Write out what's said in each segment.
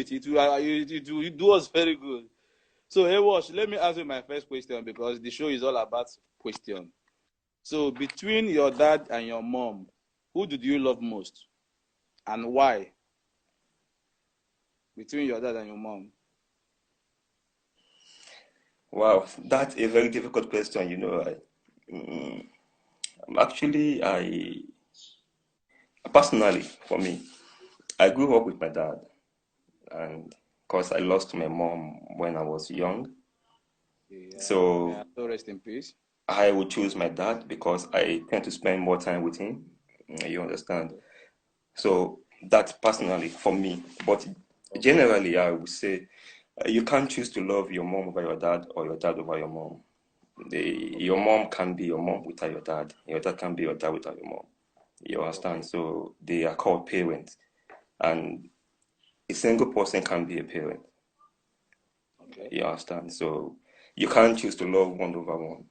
it. It was very good. So, hey, Wash, let me ask you my first question because the show is all about question. So, between your dad and your mom, who did you love most, and why? Between your dad and your mom. Wow, that's a very difficult question, actually, personally, for me, I grew up with my dad, and because I lost my mom when I was young, Yeah, may I so so rest in peace. I would choose my dad because I tend to spend more time with him. You understand? Okay. So that's personally for me. But Okay. generally, I would say you can't choose to love your mom over your dad or your dad over your mom. Your Okay. mom can be your mom without your dad. Your dad can be your dad without your mom. You understand? Okay. So they are called parents. And a single person can be a parent. Okay. You understand? So you can't choose to love one over one.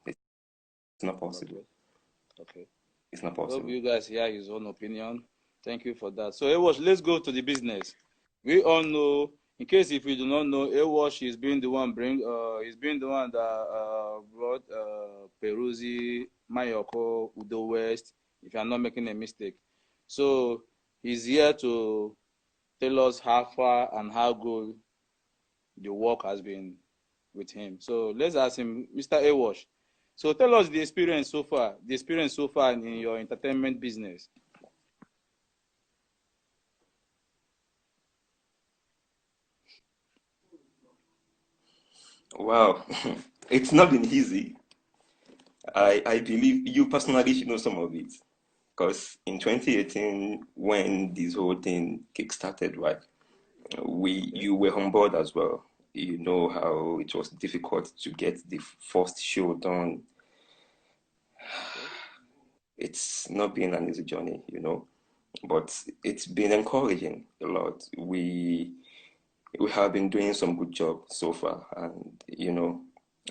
It's not possible. Okay. Okay. It's not Hope possible. you guys hear his own opinion. Thank you for that. So, Awash, let's go to the business. We all know, in case if you do not know, Awash is being the one he's been the one that brought Peruzzi, Mayoko, Udo West, if I'm not making a mistake. So he's here to tell us how far and how good the work has been with him. So let's ask him, Mr. Awash. So tell us the experience so far in your entertainment business. Wow. It's not been easy. I believe you personally should know some of it. Because in 2018, when this whole thing kick-started, right, Okay. you were on board as well. You know how it was difficult to get the first show done. Okay. It's not been an easy journey, but it's been encouraging a lot. We have been doing some good job so far, and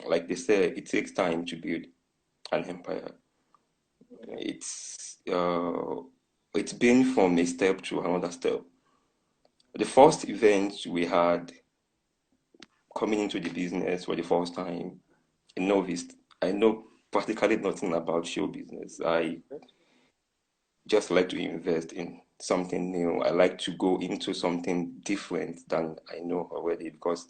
like they say, it takes time to build an empire. Okay. It's been from a step to another step. The first event we had coming into the business for the first time, a novice. I know practically nothing about show business. I Okay. just like to invest in something new. I like to go into something different than I know already because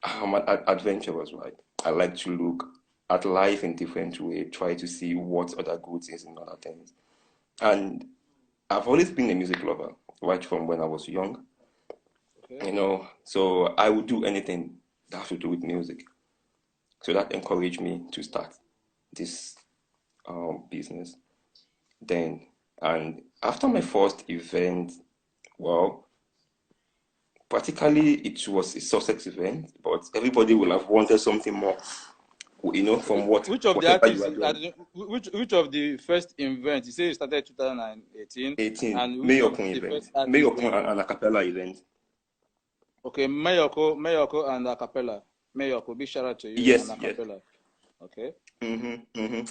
I'm an adventurous, right? I like to look at life in different way, try to see what other good things and other things. And I've always been a music lover, right from when I was young, Okay. so I would do anything that has to do with music. So that encouraged me to start this business. Then, and after my first event, well, practically it was a success event, but everybody will have wanted something more, from Which of the whatever you artists are doing. which of the first event you say you started 2018 18 and which of Mayokun the event, first artists were Mayokun and involved? a cappella event. Okay, Mayoko and Acapella. Mayoko, big shout out to you and Yes, yes. Acapella. Okay.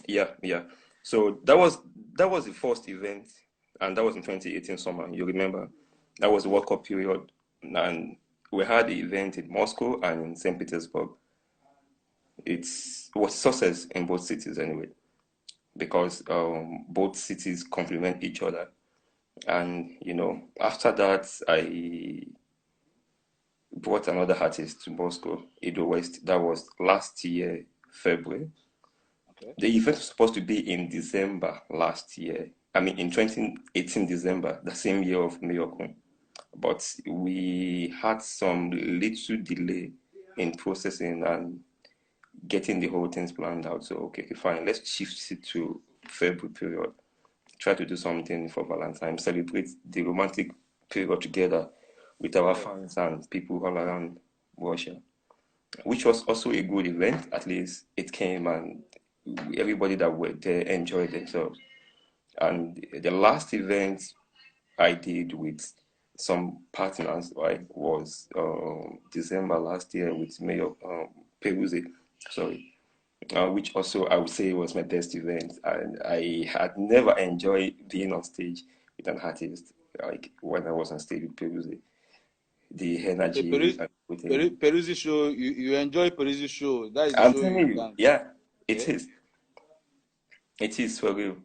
Yeah, yeah. So that was the first event, and that was in 2018 summer. You remember, that was the World Cup period, and we had the event in Moscow and in St. Petersburg. It was success in both cities anyway, because both cities complement each other. And after that, I brought another artist to Moscow, Edo West. That was last year, February. Okay. The event was supposed to be in December last year. I mean, in 2018 December, the same year of Miyokun. But we had some little delay in processing and getting the whole things planned out. So, okay, fine, let's shift it to February period. Try to do something for Valentine's, celebrate the romantic period together with our Yeah. fans and people all around Russia, which was also a good event. At least it came and everybody that were there enjoyed themselves. And the last event I did with some partners, right, was December last year with Mayor Peruzzi, sorry, which also I would say was my best event. And I had never enjoyed being on stage with an artist like when I was on stage with Peruzzi. the Okay, energy and everything. Peruzzi show. You enjoy Peruzzi show. That is the I'm show telling you you, can. yeah, it Okay. is. It is for real.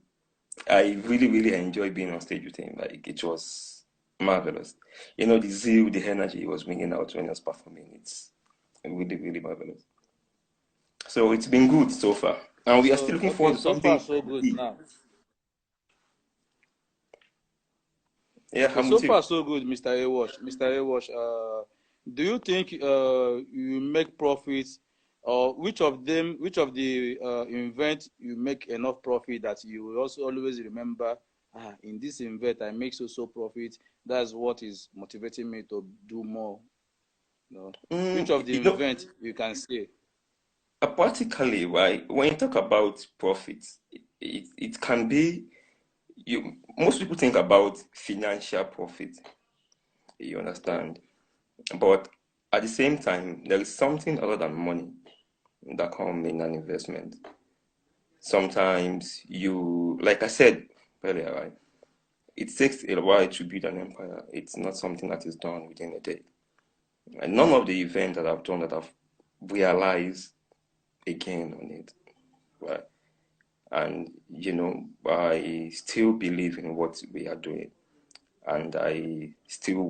I really, really enjoy being on stage with him. Like it was marvelous. The zeal, the energy he was bringing out when he was performing. It's really, really marvelous. So it's been good so far, and we are still So looking okay, forward to so far something so good big. now. Yeah, Okay, I'm so with you. far so good, Mr. Awash. Mr. Awash, do you think you make profits, or which of the event you make enough profit that you will also always remember? In this event I make so profit. That's what is motivating me to do more. You know, which of the You know, event you can say? practically, right? When you talk about profits, it can be you. Most people think about financial profit. You Okay. understand? But at the same time, there is something other than money that come in an investment. Sometimes you, like I said earlier, right? It takes a while to build an empire. It's not something that is done within a day. And none of the events that I've done that I've realized again on it, right? And I still believe in what we are doing, and I still